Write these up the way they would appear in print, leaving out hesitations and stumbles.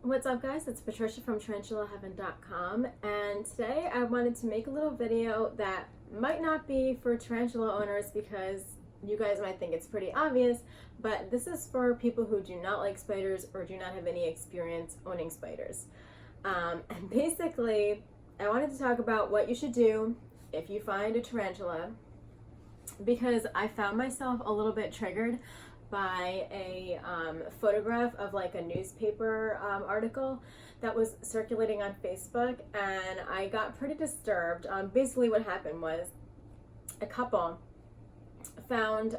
What's up, guys? It's Patricia from tarantulaheaven.com, and today I wanted to make a little video that might not be for tarantula owners because you guys might think it's pretty obvious, but this is for people who do not like spiders or do not have any experience owning spiders. And basically, I wanted to talk about what you should do if you find a tarantula, because I found myself a little bit triggered by a photograph of like a newspaper article that was circulating on Facebook, and I got pretty disturbed. Basically what happened was a couple found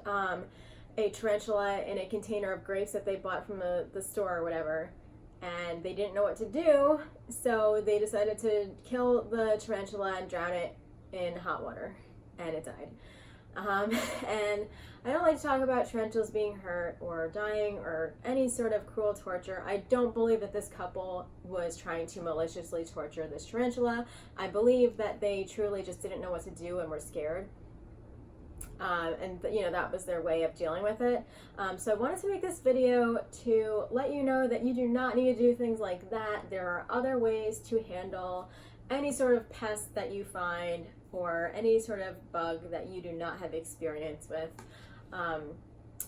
a tarantula in a container of grapes that they bought from the store or whatever, and they didn't know what to do, so they decided to kill the tarantula and drown it in hot water, and it died. And I don't like to talk about tarantulas being hurt or dying or any sort of cruel torture. I don't believe that this couple was trying to maliciously torture this tarantula. I believe that they truly just didn't know what to do and were scared. And that was their way of dealing with it. So I wanted to make this video to let you know that you do not need to do things like that. There are other ways to handle any sort of pest that you find or any sort of bug that you do not have experience with.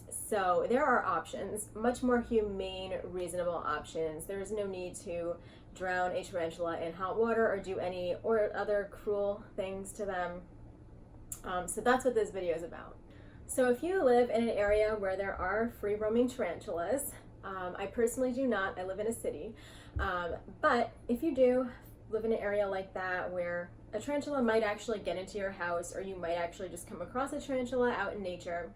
So there are options, much more humane, reasonable options. There is no need to drown a tarantula in hot water or do any or other cruel things to them. So that's what this video is about. So if you live in an area where there are free-roaming tarantulas, I personally do not, I live in a city, but if you do live in an area like that where a tarantula might actually get into your house, or you might actually just come across a tarantula out in nature,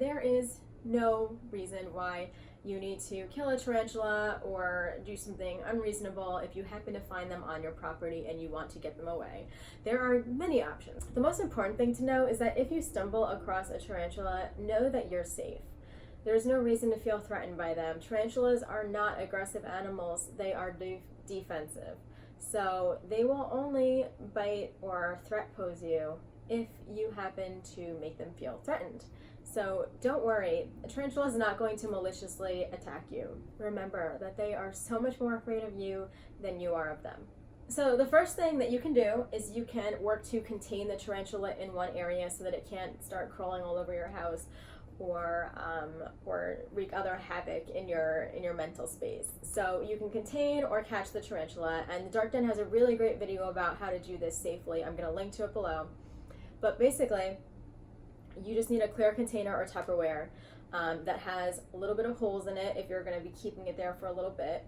there is no reason why you need to kill a tarantula or do something unreasonable if you happen to find them on your property and you want to get them away. There are many options. The most important thing to know is that if you stumble across a tarantula, know that you're safe. There's no reason to feel threatened by them. Tarantulas are not aggressive animals, they are defensive. So they will only bite or threat pose you if you happen to make them feel threatened. So don't worry, a tarantula is not going to maliciously attack you. Remember that they are so much more afraid of you than you are of them. So the first thing that you can do is you can work to contain the tarantula in one area so that it can't start crawling all over your house or wreak other havoc in your mental space. So you can contain or catch the tarantula, and the Dark Den has a really great video about how to do this safely. I'm going to link to it below. But basically, you just need a clear container or Tupperware that has a little bit of holes in it if you're going to be keeping it there for a little bit.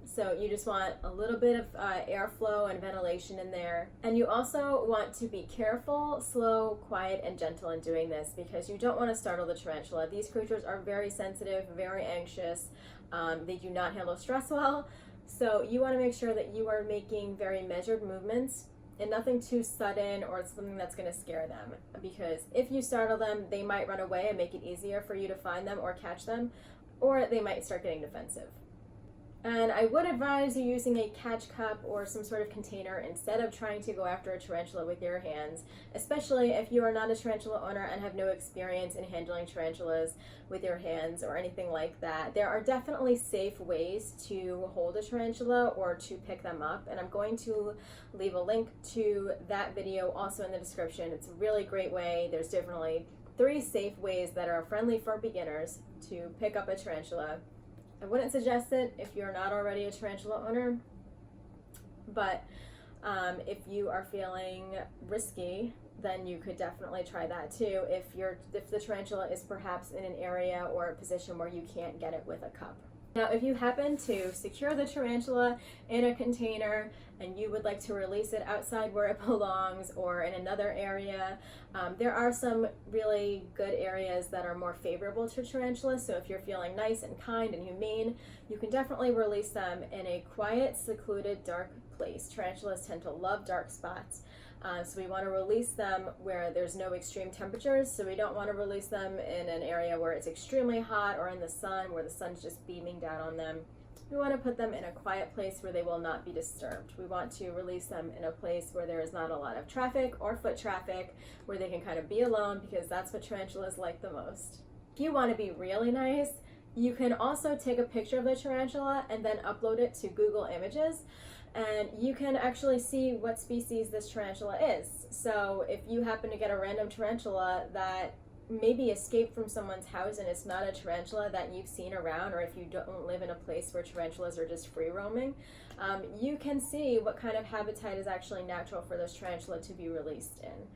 So you just want a little bit of airflow and ventilation in there. And you also want to be careful, slow, quiet, and gentle in doing this because you don't want to startle the tarantula. These creatures are very sensitive, very anxious. They do not handle stress well. So you want to make sure that you are making very measured movements and nothing too sudden or something that's going to scare them, because if you startle them, they might run away and make it easier for you to find them or catch them, or they might start getting defensive. And I would advise you using a catch cup or some sort of container instead of trying to go after a tarantula with your hands, especially if you are not a tarantula owner and have no experience in handling tarantulas with your hands or anything like that. There are definitely safe ways to hold a tarantula or to pick them up, and I'm going to leave a link to that video also in the description. It's a really great way. There's definitely 3 safe ways that are friendly for beginners to pick up a tarantula. I wouldn't suggest it if you're not already a tarantula owner, but if you are feeling risky, then you could definitely try that too if the tarantula is perhaps in an area or a position where you can't get it with a cup. Now, if you happen to secure the tarantula in a container and you would like to release it outside where it belongs or in another area, there are some really good areas that are more favorable to tarantulas. So if you're feeling nice and kind and humane, you can definitely release them in a quiet, secluded, dark place. Tarantulas tend to love dark spots. So we want to release them where there's no extreme temperatures. So we don't want to release them in an area where it's extremely hot or in the sun where the sun's just beaming down on them. We want to put them in a quiet place where they will not be disturbed. We want to release them in a place where there is not a lot of traffic or foot traffic, where they can kind of be alone, because that's what tarantulas like the most. If you want to be really nice, You can also take a picture of the tarantula and then upload it to Google Images, and you can actually see what species this tarantula is. So if you happen to get a random tarantula that maybe escaped from someone's house and it's not a tarantula that you've seen around, or if you don't live in a place where tarantulas are just free roaming, you can see what kind of habitat is actually natural for this tarantula to be released in.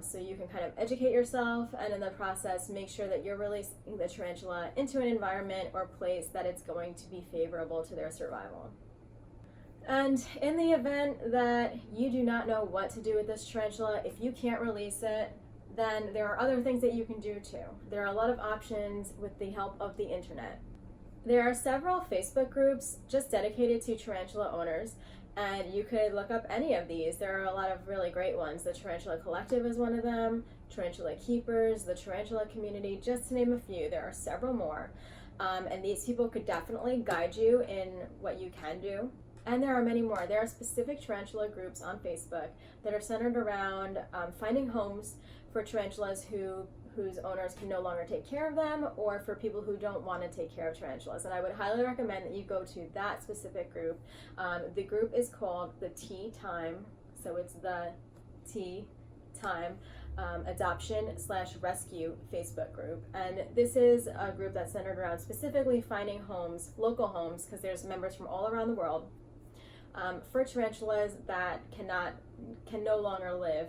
So you can kind of educate yourself, and in the process make sure that you're releasing the tarantula into an environment or place that it's going to be favorable to their survival. And in the event that you do not know what to do with this tarantula, if you can't release it, then there are other things that you can do too. There are a lot of options with the help of the internet. There are several Facebook groups just dedicated to tarantula owners, and you could look up any of these. There are a lot of really great ones. The Tarantula Collective is one of them, Tarantula Keepers, the Tarantula Community, just to name a few. There are several more. And these people could definitely guide you in what you can do. And there are many more. There are specific tarantula groups on Facebook that are centered around finding homes for tarantulas whose owners can no longer take care of them, or for people who don't want to take care of tarantulas. And I would highly recommend that you go to that specific group. The group is called the Tea Time, so it's the Tea Time Adoption/Rescue Facebook group. And this is a group that's centered around specifically finding homes, local homes, because there's members from all around the world, for tarantulas that can no longer live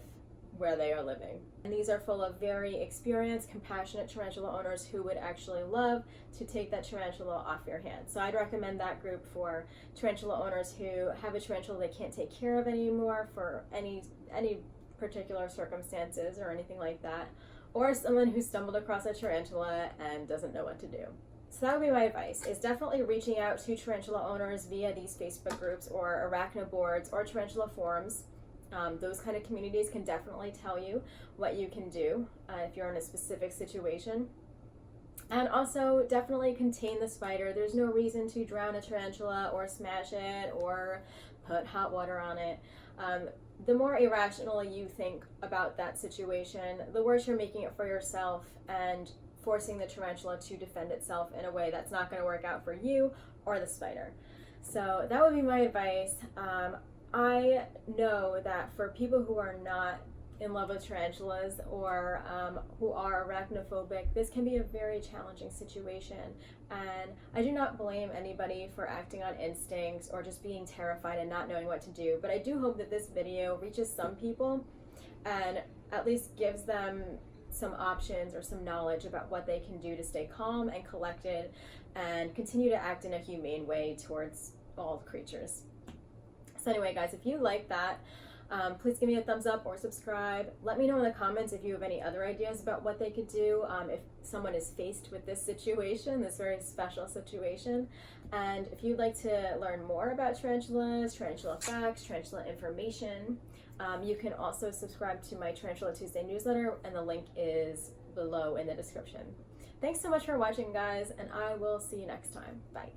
where they are living. And these are full of very experienced, compassionate tarantula owners who would actually love to take that tarantula off your hands. So I'd recommend that group for tarantula owners who have a tarantula they can't take care of anymore for any particular circumstances or anything like that, or someone who stumbled across a tarantula and doesn't know what to do. So that would be my advice, is definitely reaching out to tarantula owners via these Facebook groups or arachno boards or tarantula forums. Those kind of communities can definitely tell you what you can do if you're in a specific situation. And also definitely contain the spider. There's no reason to drown a tarantula or smash it or put hot water on it. The more irrationally you think about that situation, the worse you're making it for yourself and forcing the tarantula to defend itself in a way that's not going to work out for you or the spider. So that would be my advice. I know that for people who are not in love with tarantulas or who are arachnophobic, this can be a very challenging situation. And I do not blame anybody for acting on instincts or just being terrified and not knowing what to do. But I do hope that this video reaches some people and at least gives them some options or some knowledge about what they can do to stay calm and collected and continue to act in a humane way towards all creatures. So anyway, guys, if you like that, please give me a thumbs up or subscribe. Let me know in the comments if you have any other ideas about what they could do if someone is faced with this situation, this very special situation. And if you'd like to learn more about tarantulas, tarantula facts, tarantula information, you can also subscribe to my Tarantula Tuesday newsletter, and the link is below in the description. Thanks so much for watching, guys, and I will see you next time. Bye.